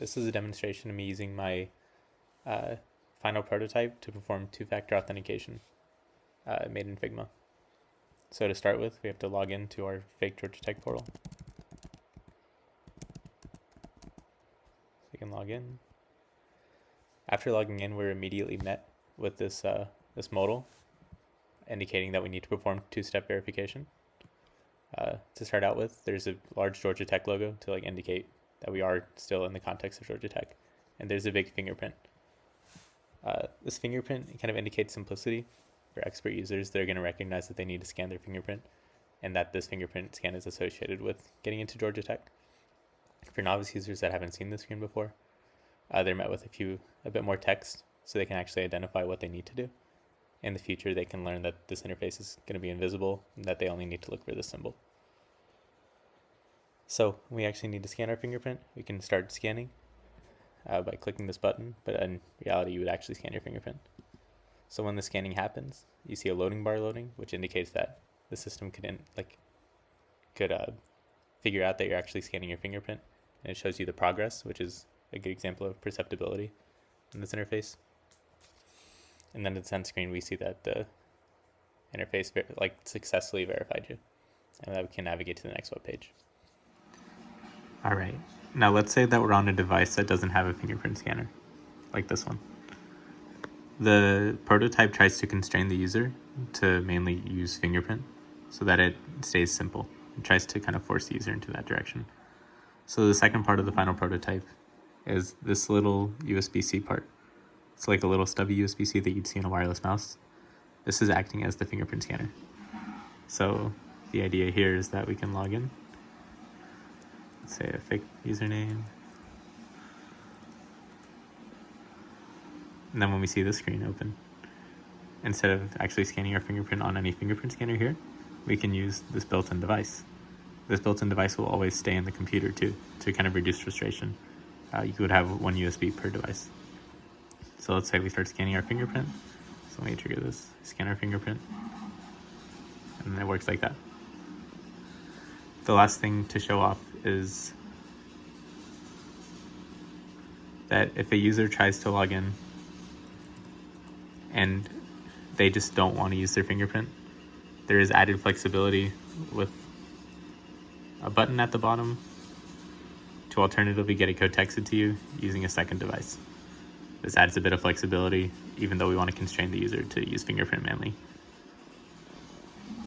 This is a demonstration of me using my uh, final prototype to perform two-factor authentication made in Figma. So to start with, we have to log into our fake Georgia Tech portal. So we can log in. After logging in, we're immediately met with this modal indicating that we need to perform two-step verification. To start out with, there's a large Georgia Tech logo to indicate that we are still in the context of Georgia Tech, and there's a big fingerprint. This fingerprint kind of indicates simplicity. For expert users, they're going to recognize that they need to scan their fingerprint, and that this fingerprint scan is associated with getting into Georgia Tech. For novice users that haven't seen this screen before, they're met with a bit more text, so they can actually identify what they need to do. In the future, they can learn that this interface is going to be invisible and that they only need to look for this symbol. So we actually need to scan our fingerprint. We can start scanning by clicking this button, but in reality, you would actually scan your fingerprint. So when the scanning happens, you see a loading bar loading, which indicates that the system could figure out that you're actually scanning your fingerprint, and it shows you the progress, which is a good example of perceptibility in this interface. And then at the end screen, we see that the interface successfully verified you, and that we can navigate to the next web page. All right, now let's say that we're on a device that doesn't have a fingerprint scanner, like this one. The prototype tries to constrain the user to mainly use fingerprint so that it stays simple. It tries to kind of force the user into that direction. So the second part of the final prototype is this little USB-C part. It's like a little stubby USB-C that you'd see in a wireless mouse. This is acting as the fingerprint scanner. So the idea here is that we can log in. Let's say a fake username. And then when we see this screen open, instead of actually scanning our fingerprint on any fingerprint scanner here, we can use this built-in device. This built-in device will always stay in the computer too, to kind of reduce frustration. You would have one USB per device. So let's say we start scanning our fingerprint. So let me trigger this, scan our fingerprint, and it works like that. The last thing to show off is that if a user tries to log in and they just don't want to use their fingerprint, there is added flexibility with a button at the bottom to alternatively get a code texted to you using a second device. This adds a bit of flexibility, even though we want to constrain the user to use fingerprint mainly.